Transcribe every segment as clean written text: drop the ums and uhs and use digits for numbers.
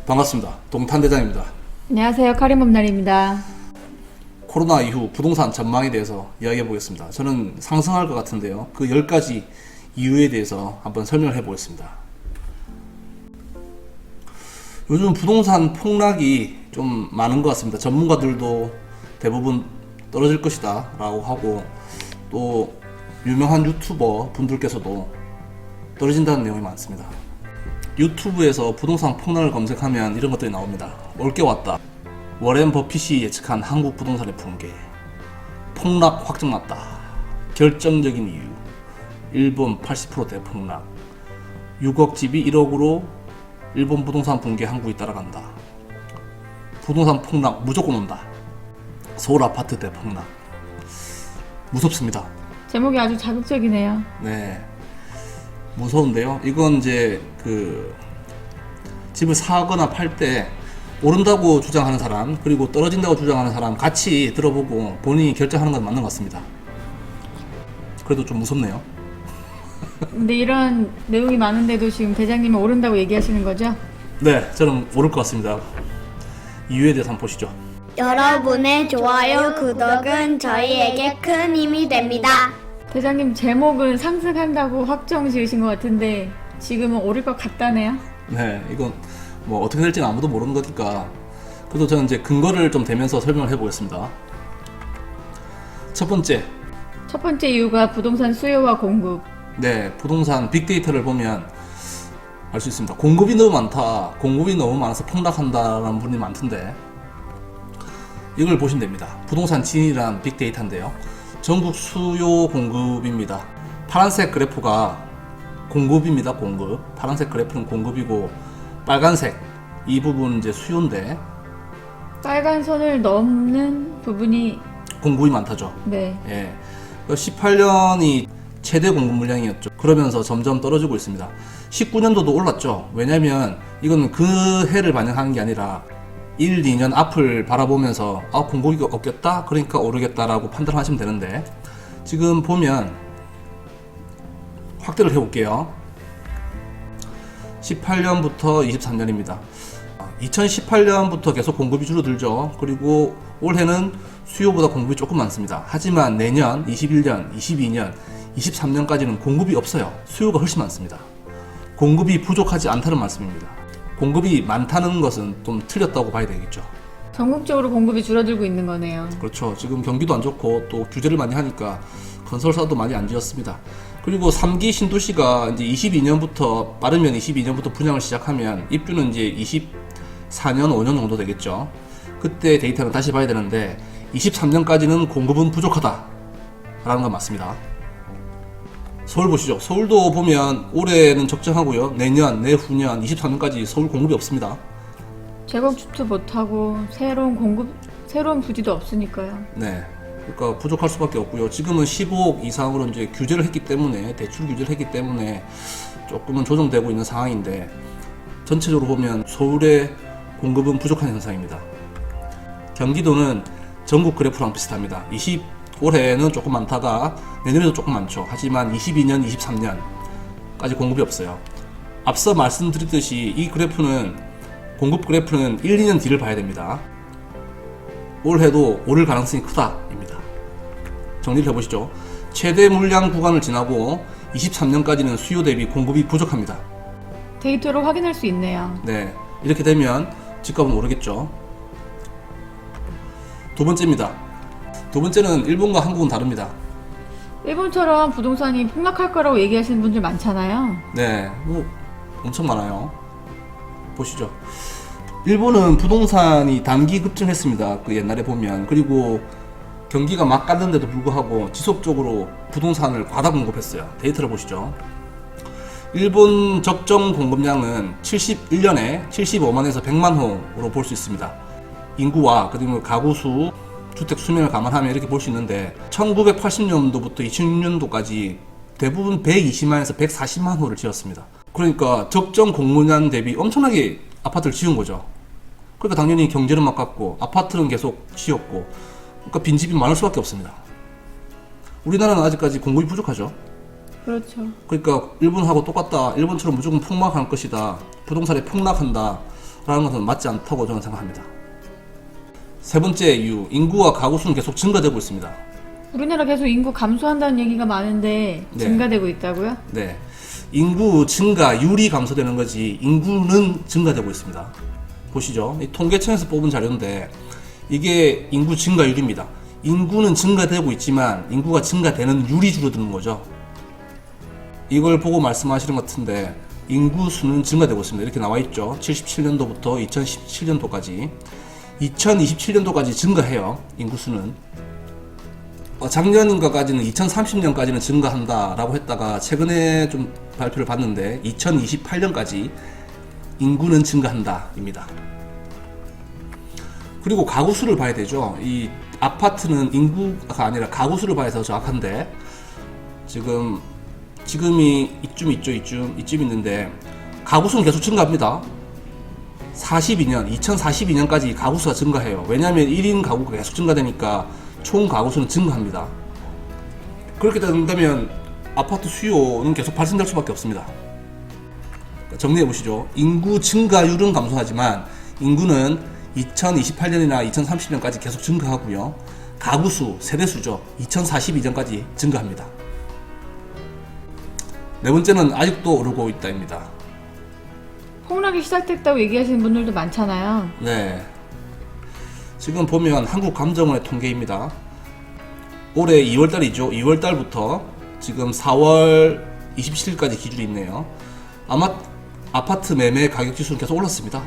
반갑습니다. 동탄대장입니다. 안녕하세요. 카리몸날입니다. 코로나 이후 부동산 전망에 대해서 이야기해 보겠습니다. 저는 상승할 것 같은데요. 그 10가지 이유에 대해서 한번 설명을 해 보겠습니다. 요즘 부동산 폭락이 좀 많은 것 같습니다. 전문가들도 대부분 떨어질 것이다 라고 하고, 또 유명한 유튜버 분들께서도 떨어진다는 내용이 많습니다. 유튜브에서 부동산 폭락을 검색하면 이런 것들이 나옵니다. 올 게 왔다. 워렌 버핏이 예측한 한국 부동산의 붕괴. 폭락 확정 났다. 결정적인 이유. 일본 80% 대폭락. 6억 집이 1억으로 일본 부동산 붕괴 한국이 따라간다. 부동산 폭락 무조건 온다. 서울 아파트 대폭락. 무섭습니다. 제목이 아주 자극적이네요. 네. 무서운데요. 이건 이제 집을 사거나 팔 때 오른다고 주장하는 사람, 그리고 떨어진다고 주장하는 사람 같이 들어보고 본인이 결정하는 건 맞는 것 같습니다. 그래도 좀 무섭네요. 근데 이런 내용이 많은데도 지금 대장님은 오른다고 얘기하시는 거죠? 네, 저는 오를 것 같습니다. 이유에 대해서 한번 보시죠. 여러분의 좋아요, 구독은 저희에게 큰 힘이 됩니다. 대장님 제목은 상승한다고 확정 지으신 것 같은데 지금은 오를 것 같다네요. 네, 이건 뭐 어떻게 될지는 아무도 모르는 거니까, 그래도 저는 이제 근거를 좀 대면서 설명을 해보겠습니다. 첫 번째 이유가 부동산 수요와 공급. 네, 부동산 빅데이터를 보면 알 수 있습니다. 공급이 너무 많다, 공급이 너무 많아서 폭락한다라는 분이 많던데, 이걸 보시면 됩니다. 부동산 진이란 빅데이터인데요, 전국 수요 공급입니다. 파란색 그래프가 공급입니다. 공급. 파란색 그래프는 공급이고, 빨간색 이 부분은 이제 수요인데, 빨간 선을 넘는 부분이 공급이 많다죠. 네. 예. 18년이 최대 공급 물량이었죠. 그러면서 점점 떨어지고 있습니다. 19년도도 올랐죠. 왜냐면 이건 그 해를 반영하는 게 아니라 1, 2년 앞을 바라보면서 공급이 없겠다, 그러니까 오르겠다라고 판단하시면 되는데, 지금 보면 확대를 해볼게요. 18년부터 23년입니다. 2018년부터 계속 공급이 줄어들죠. 그리고 올해는 수요보다 공급이 조금 많습니다. 하지만 내년, 21년, 22년, 23년까지는 공급이 없어요. 수요가 훨씬 많습니다. 공급이 부족하지 않다는 말씀입니다. 공급이 많다는 것은 좀 틀렸다고 봐야 되겠죠. 전국적으로 공급이 줄어들고 있는 거네요. 그렇죠. 지금 경기도 안 좋고 또 규제를 많이 하니까 건설사도 많이 안 지었습니다. 그리고 3기 신도시가 이제 22년부터, 빠르면 22년부터 분양을 시작하면 입주는 이제 24년, 5년 정도 되겠죠. 그때 데이터는 다시 봐야 되는데 23년까지는 공급은 부족하다 라는 건 맞습니다. 서울 보시죠. 서울도 보면 올해는 적정하고요. 내년, 내후년, 23년까지 서울 공급이 없습니다. 재건축도 못하고 새로운 부지도 없으니까요. 네. 그러니까 부족할 수밖에 없고요. 지금은 15억 이상으로 이제 규제를 했기 때문에, 대출 규제를 했기 때문에 조금은 조정되고 있는 상황인데, 전체적으로 보면 서울의 공급은 부족한 현상입니다. 경기도는 전국 그래프랑 비슷합니다. 올해는 조금 많다가 내년에도 조금 많죠. 하지만 22년, 23년까지 공급이 없어요. 앞서 말씀드렸듯이 이 그래프는, 공급 그래프는 1, 2년 뒤를 봐야 됩니다. 올해도 오를 가능성이 크다입니다. 정리를 해보시죠. 최대 물량 구간을 지나고 23년까지는 수요 대비 공급이 부족합니다. 데이터로 확인할 수 있네요. 네, 이렇게 되면 집값은 오르겠죠. 두 번째는 일본과 한국은 다릅니다. 일본처럼 부동산이 폭락할 거라고 얘기하시는 분들 많잖아요. 네, 뭐 엄청 많아요. 보시죠. 일본은 부동산이 단기 급증했습니다. 그 옛날에 보면. 그리고 경기가 막 깠는데도 불구하고 지속적으로 부동산을 과다 공급했어요. 데이터를 보시죠. 일본 적정 공급량은 71년에 75만에서 100만 호로 볼 수 있습니다. 인구와 그리고 가구 수, 주택 수명을 감안하면 이렇게 볼 수 있는데, 1980년도부터 2006년도까지 대부분 120만에서 140만 호를 지었습니다. 그러니까 적정 공급량 대비 엄청나게 아파트를 지은 거죠. 그러니까 당연히 경제는 막갔고 아파트는 계속 지었고, 그러니까 빈집이 많을 수밖에 없습니다. 우리나라는 아직까지 공급이 부족하죠. 그렇죠. 그러니까 일본하고 똑같다, 일본처럼 무조건 폭락할 것이다, 부동산이 폭락한다 라는 것은 맞지 않다고 저는 생각합니다. 세 번째 이유, 인구와 가구 수는 계속 증가되고 있습니다. 우리나라 계속 인구 감소한다는 얘기가 많은데 네. 증가되고 있다고요? 네, 인구 증가율이 감소되는 거지 인구는 증가되고 있습니다. 보시죠. 이 통계청에서 뽑은 자료인데 이게 인구 증가율입니다. 인구는 증가되고 있지만 인구가 증가되는 율이 줄어드는 거죠. 이걸 보고 말씀하시는 것 같은데 인구 수는 증가되고 있습니다. 이렇게 나와 있죠. 77년도부터 2017년도까지 2027년도까지 증가해요. 인구 수는 작년인가까지는 2030년까지는 증가한다라고 했다가 최근에 좀 발표를 봤는데 2028년까지 인구는 증가한다입니다. 그리고 가구 수를 봐야 되죠. 이 아파트는 인구가 아니라 가구 수를 봐야 더 정확한데 지금이 이쯤 있죠. 이쯤 있는데 가구 수는 계속 증가합니다. 2042년까지 가구 수가 증가해요. 왜냐하면 1인 가구가 계속 증가되니까 총 가구 수는 증가합니다. 그렇게 된다면 아파트 수요는 계속 발생될 수밖에 없습니다. 정리해 보시죠. 인구 증가율은 감소하지만 인구는 2028년이나 2030년까지 계속 증가하고요. 가구 수, 세대 수죠. 2042년까지 증가합니다. 네 번째는 아직도 오르고 있다입니다. 폭락이 시작됐다고 얘기하시는 분들도 많잖아요. 네. 지금 보면 한국감정원의 통계입니다. 올해 2월달이죠. 2월달부터 지금 4월 27일까지 기준이 있네요. 아마 아파트 매매 가격 지수는 계속 올랐습니다.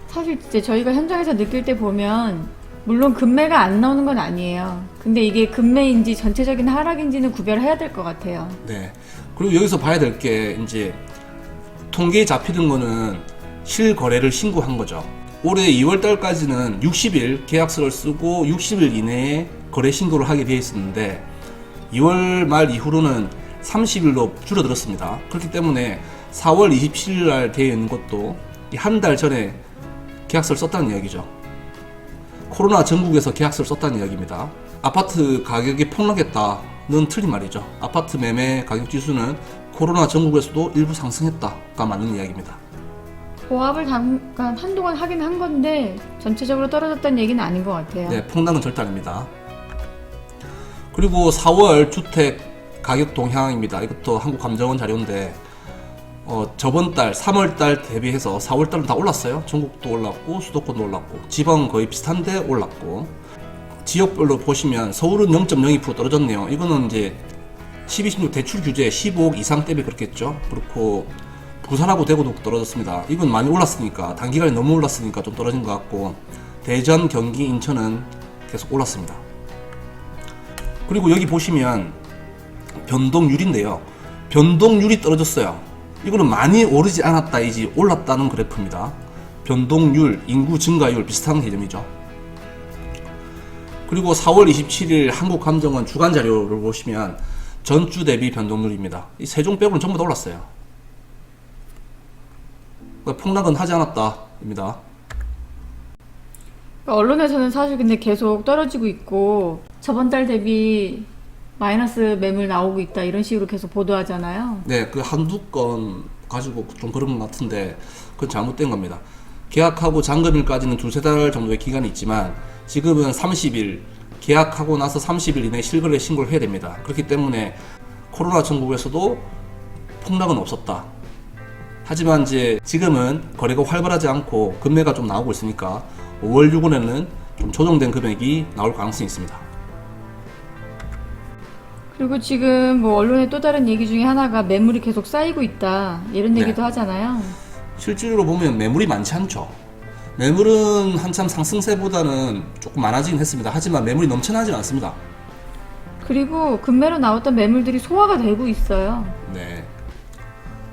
사실 이제 저희가 현장에서 느낄 때 보면 물론 금매가 안 나오는 건 아니에요. 근데 이게 금매인지 전체적인 하락인지는 구별해야 될 것 같아요. 네. 그리고 여기서 봐야 될 게 이제 통계에 잡히는 거는 실거래를 신고한 거죠. 올해 2월달까지는 60일 계약서를 쓰고 60일 이내에 거래 신고를 하게 되어 있었는데 2월 말 이후로는 30일로 줄어들었습니다. 그렇기 때문에 4월 27일 날 되어 있는 것도 한 달 전에 계약서를 썼다는 이야기죠. 코로나 전국에서 계약서를 썼다는 이야기입니다. 아파트 가격이 폭락했다는 틀린 말이죠. 아파트 매매 가격 지수는 코로나 전국에서도 일부 상승했다가 맞는 이야기입니다. 보합을 잠깐 한동안 하긴 한 건데 전체적으로 떨어졌다는 얘기는 아닌 것 같아요. 네, 폭락은 절대 아닙니다. 그리고 4월 주택 가격 동향입니다. 이것도 한국감정원 자료인데 저번 달 3월 달 대비해서 4월 달은 다 올랐어요. 전국도 올랐고 수도권도 올랐고 지방 거의 비슷한데 올랐고 지역별로 보시면 서울은 0.02% 떨어졌네요. 이거는 이제 12, 16 대출 규제 15억 이상 때문에 그렇겠죠. 그렇고 부산하고 대구도 떨어졌습니다. 이건 많이 올랐으니까 단기간에 너무 올랐으니까 좀 떨어진 것 같고 대전, 경기, 인천은 계속 올랐습니다. 그리고 여기 보시면 변동률인데요. 변동률이 떨어졌어요. 이거는 많이 오르지 않았다이지 올랐다는 그래프입니다. 변동률, 인구 증가율 비슷한 개념이죠. 그리고 4월 27일 한국감정원 주간 자료를 보시면 전주 대비 변동률입니다. 이 세종 빼고는 전부 다 올랐어요. 폭락은 하지 않았다입니다. 언론에서는 사실 근데 계속 떨어지고 있고 저번 달 대비 마이너스 매물 나오고 있다 이런 식으로 계속 보도하잖아요. 네, 그 한두 건 가지고 좀 그런 것 같은데 그건 잘못된 겁니다. 계약하고 잔금일까지는 두세 달 정도의 기간이 있지만 지금은 30일, 계약하고 나서 30일 이내에 실거래 신고를 해야 됩니다. 그렇기 때문에 코로나 전국에서도 폭락은 없었다. 하지만 이제 지금은 거래가 활발하지 않고 금매가 좀 나오고 있으니까 5월 6월에는 좀 조정된 금액이 나올 가능성이 있습니다. 그리고 지금 뭐 언론의 또 다른 얘기 중에 하나가 매물이 계속 쌓이고 있다 이런 얘기도 네. 하잖아요. 실질적으로 보면 매물이 많지 않죠. 매물은 한참 상승세보다는 조금 많아지긴 했습니다. 하지만 매물이 넘쳐나지 않습니다. 그리고 금매로 나왔던 매물들이 소화가 되고 있어요. 네.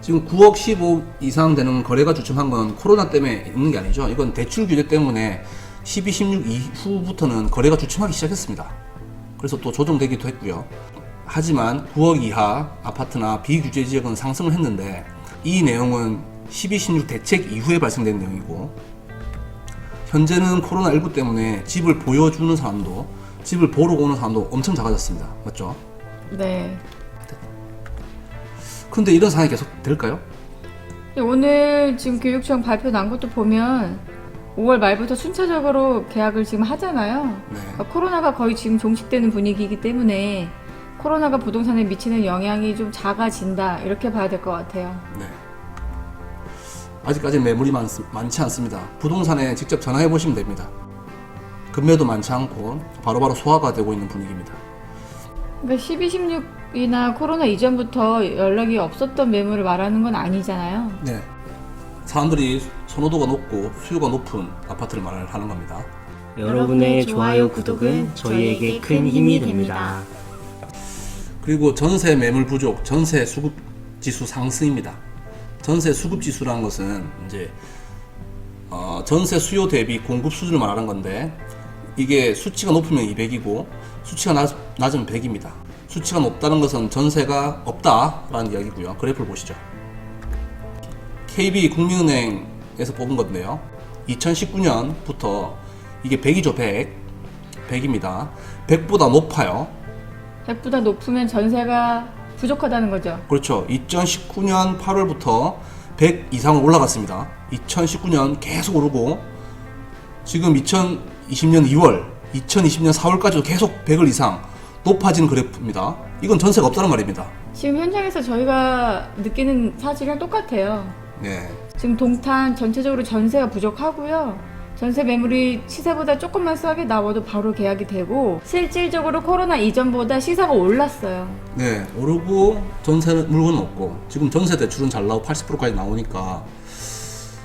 지금 9억 15 이상 되는 거래가 주춤한 건 코로나 때문에 있는 게 아니죠. 이건 대출 규제 때문에 12, 16 이후부터는 거래가 주춤하기 시작했습니다. 그래서 또 조정되기도 했고요. 하지만 9억 이하 아파트나 비규제 지역은 상승을 했는데 이 내용은 12, 16 대책 이후에 발생된 내용이고 현재는 코로나19 때문에 집을 보여주는 사람도 집을 보러 오는 사람도 엄청 작아졌습니다. 맞죠? 네. 근데 이런 상황이 계속 될까요? 오늘 지금 교육청 발표 난 것도 보면 5월 말부터 순차적으로 계약을 지금 하잖아요. 네. 그러니까 코로나가 거의 지금 종식되는 분위기이기 때문에 코로나가 부동산에 미치는 영향이 좀 작아진다 이렇게 봐야 될 것 같아요. 네. 아직까지 매물이 많지 않습니다. 부동산에 직접 전화해 보시면 됩니다. 금매도 많지 않고 바로바로 소화가 되고 있는 분위기입니다. 그러니까 12, 16이나 코로나 이전부터 연락이 없었던 매물을 말하는 건 아니잖아요. 네. 사람들이 선호도가 높고 수요가 높은 아파트를 말하는 겁니다. 여러분의 좋아요, 구독은 저희에게 큰 힘이 됩니다. 그리고 전세 매물 부족, 전세 수급 지수 상승입니다. 전세 수급 지수라는 것은 이제 전세 수요 대비 공급 수준을 말하는 건데, 이게 수치가 높으면 200이고 수치가 낮으면 100입니다. 수치가 높다는 것은 전세가 없다라는 이야기고요. 그래프를 보시죠. KB 국민은행에서 뽑은 건데요. 2019년부터 이게 100이죠, 100입니다. 100보다 높아요. 100보다 높으면 전세가 부족하다는 거죠. 그렇죠. 2019년 8월부터 100 이상으로 올라갔습니다. 2019년 계속 오르고 지금 2020년 2월, 2020년 4월까지도 계속 100을 이상 높아지는 그래프입니다. 이건 전세가 없다는 말입니다. 지금 현장에서 저희가 느끼는 사실이랑 똑같아요. 네. 지금 동탄 전체적으로 전세가 부족하고요. 전세 매물이 시세보다 조금만 싸게 나와도 바로 계약이 되고, 실질적으로 코로나 이전보다 시세가 올랐어요. 네, 오르고 전세 물건은 없고, 지금 전세 대출은 잘 나오고 80%까지 나오니까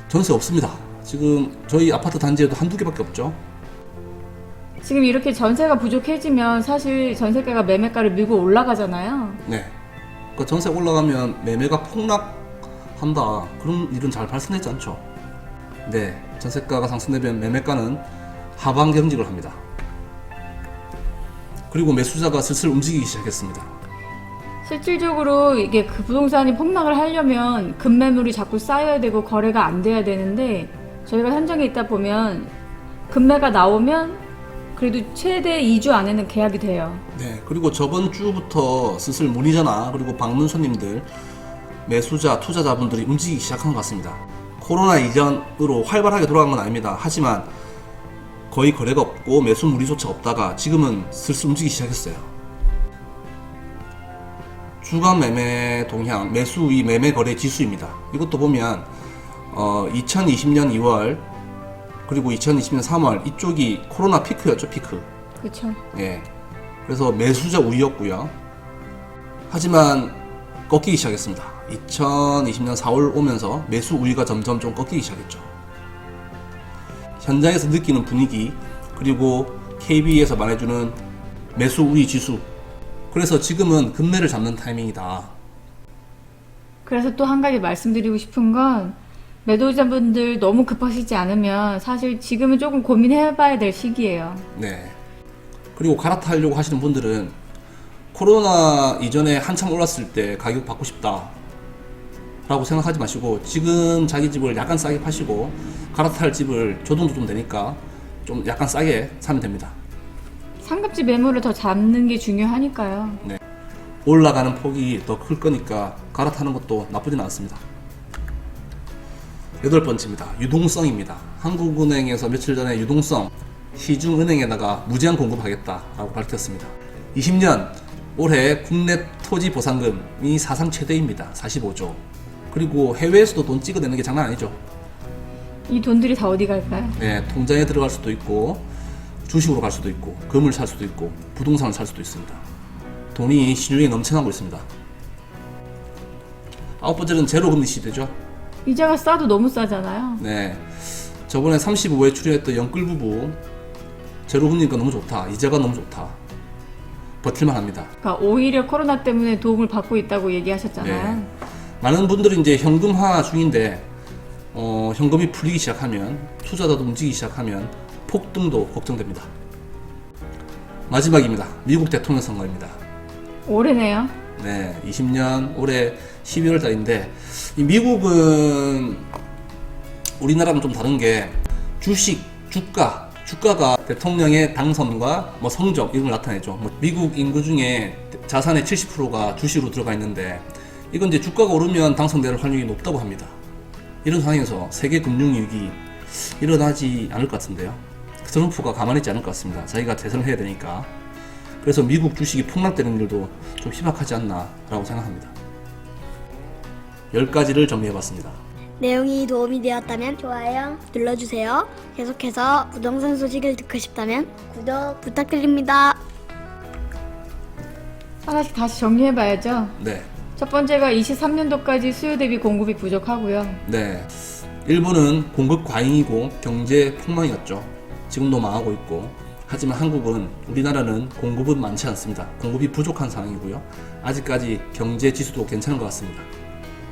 전세 없습니다. 지금 저희 아파트 단지에도 한두 개밖에 없죠. 지금 이렇게 전세가 부족해지면 사실 전세가가 매매가를 밀고 올라가잖아요. 네. 그러니까 전세 올라가면 매매가 폭락한다, 그런 일은 잘 발생하지 않죠. 네, 전세가가 상승되면 매매가는 하방 경직을 합니다. 그리고 매수자가 슬슬 움직이기 시작했습니다. 실질적으로 이게 그 부동산이 폭락을 하려면 급매물이 자꾸 쌓여야 되고 거래가 안 돼야 되는데, 저희가 현장에 있다 보면 급매가 나오면 그래도 최대 2주 안에는 계약이 돼요. 네, 그리고 저번 주부터 슬슬 문의 전화 그리고 방문 손님들, 매수자, 투자자분들이 움직이기 시작한 것 같습니다. 코로나 이전으로 활발하게 돌아간 건 아닙니다. 하지만 거의 거래가 없고 매수 물의조차 없다가 지금은 슬슬 움직이기 시작했어요. 주간 매매 동향, 매수의 매매 거래 지수입니다. 이것도 보면 2020년 2월 그리고 2020년 3월 이쪽이 코로나 피크였죠, 피크. 그렇죠. 예. 그래서 매수자 우위였고요. 하지만 꺾이기 시작했습니다. 2020년 4월 오면서 매수 우위가 점점 좀 꺾이기 시작했죠. 현장에서 느끼는 분위기, 그리고 KB에서 말해주는 매수 우위 지수. 그래서 지금은 급매를 잡는 타이밍이다. 그래서 또 한 가지 말씀드리고 싶은 건, 매도자분들 너무 급하시지 않으면 사실 지금은 조금 고민해봐야 될 시기예요. 네. 그리고 갈아타려고 하시는 분들은 코로나 이전에 한참 올랐을 때 가격 받고 싶다 라고 생각하지 마시고, 지금 자기 집을 약간 싸게 파시고 갈아탈 집을 조정도 좀 되니까 좀 약간 싸게 사면 됩니다. 상급지 매물을 더 잡는 게 중요하니까요. 네. 올라가는 폭이 더 클 거니까 갈아타는 것도 나쁘진 않습니다. 8번째입니다. 유동성입니다. 한국은행에서 며칠 전에 유동성, 시중은행에다가 무제한 공급하겠다라고 밝혔습니다. 20년 올해 국내 토지 보상금이 사상 최대입니다. 45조. 그리고 해외에서도 돈 찍어내는 게 장난 아니죠. 이 돈들이 다 어디 갈까요? 네, 통장에 들어갈 수도 있고 주식으로 갈 수도 있고 금을 살 수도 있고 부동산을 살 수도 있습니다. 돈이 시중에 넘쳐나고 있습니다. 9번째는 제로금리 시대죠. 이자가 싸도 너무 싸잖아요. 네, 저번에 35회 출연했던 영끌부부, 제로금리가 너무 좋다, 이자가 너무 좋다, 버틸만 합니다. 그러니까 오히려 코로나 때문에 도움을 받고 있다고 얘기하셨잖아요. 네. 많은 분들이 이제 현금화 중인데 현금이 풀리기 시작하면, 투자자도 움직이기 시작하면 폭등도 걱정됩니다. 마지막입니다. 미국 대통령 선거입니다. 올해네요. 네, 20년 올해 12월 달인데, 이 미국은 우리나라랑 좀 다른 게 주식, 주가가 대통령의 당선과 뭐 성적 이런 걸 나타내죠. 뭐 미국 인구 중에 자산의 70%가 주식으로 들어가 있는데, 이건 이제 주가가 오르면 당선될 확률이 높다고 합니다. 이런 상황에서 세계 금융위기 일어나지 않을 것 같은데요. 트럼프가 가만히 있지 않을 것 같습니다. 자기가 대선을 해야 되니까. 그래서 미국 주식이 폭락되는 일도 좀 희박하지 않나 라고 생각합니다. 10가지를 정리해봤습니다. 내용이 도움이 되었다면 좋아요 눌러주세요. 계속해서 부동산 소식을 듣고 싶다면 구독 부탁드립니다. 하나씩 다시 정리해봐야죠. 네. 첫 번째가 23년도까지 수요 대비 공급이 부족하고요. 네. 일본은 공급 과잉이고 경제 폭망이었죠. 지금도 망하고 있고. 하지만 한국은, 우리나라는 공급은 많지 않습니다. 공급이 부족한 상황이고요. 아직까지 경제 지수도 괜찮은 것 같습니다.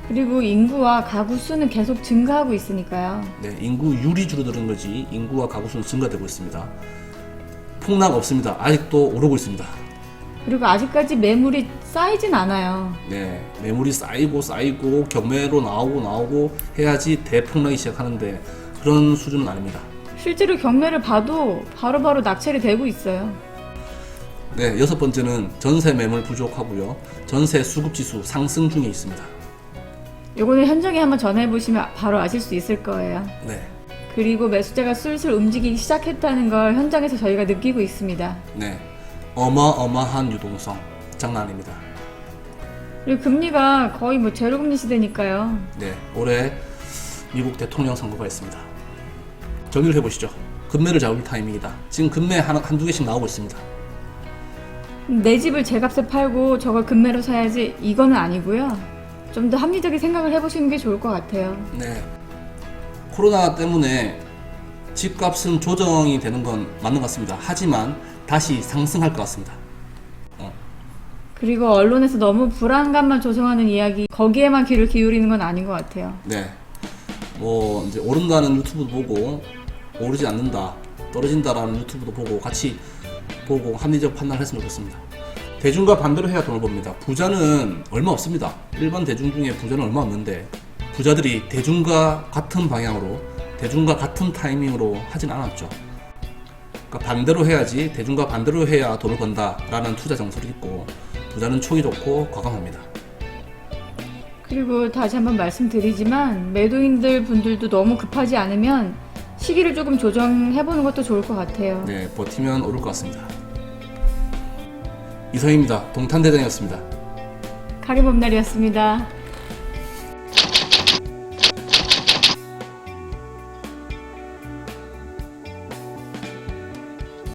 그리고 인구와 가구 수는 계속 증가하고 있으니까요. 네, 인구율이 줄어드는 거지 인구와 가구 수는 증가되고 있습니다. 폭락 없습니다. 아직도 오르고 있습니다. 그리고 아직까지 매물이 쌓이진 않아요. 네, 매물이 쌓이고 경매로 나오고 해야지 대폭락이 시작하는데 그런 수준은 아닙니다. 실제로 경매를 봐도 바로바로 낙찰이 되고 있어요. 네, 6번째는 전세 매물 부족하고요. 전세 수급 지수 상승 중에 있습니다. 요거는 현장에 한번 전화해보시면 바로 아실 수 있을 거예요. 네, 그리고 매수자가 슬슬 움직이기 시작했다는 걸 현장에서 저희가 느끼고 있습니다. 네, 어마어마한 유동성 장난 아닙니다. 그리고 금리가 거의 뭐 제로금리 시대니까요. 네, 올해 미국 대통령 선거가 있습니다. 정리를 해보시죠. 금매를 잡을 타이밍이다. 지금 금매 한두 개씩 나오고 있습니다. 내 집을 제값에 팔고 저걸 금매로 사야지, 이거는 아니고요. 좀 더 합리적인 생각을 해보시는 게 좋을 것 같아요. 네, 코로나 때문에 집값은 조정이 되는 건 맞는 것 같습니다. 하지만 다시 상승할 것 같습니다. 그리고 언론에서 너무 불안감만 조성하는 이야기, 거기에만 귀를 기울이는 건 아닌 것 같아요. 네, 뭐 이제 오른다는 유튜브도 보고 오르지 않는다, 떨어진다라는 유튜브도 보고 같이 보고 합리적 판단을 했으면 좋겠습니다. 대중과 반대로 해야 돈을 법니다. 부자는 얼마 없습니다. 일반 대중 중에 부자는 얼마 없는데 부자들이 대중과 같은 방향으로, 대중과 같은 타이밍으로 하진 않았죠. 그러니까 반대로 해야지, 대중과 반대로 해야 돈을 번다라는 투자 정설이 있고, 부자는 촉이 좋고 과감합니다. 그리고 다시 한번 말씀드리지만 매도인들 분들도 너무 급하지 않으면 시기를 조금 조정해보는 것도 좋을 것 같아요. 네, 버티면 오를 것 같습니다. 이상입니다. 동탄대장이었습니다. 가리봄날이었습니다.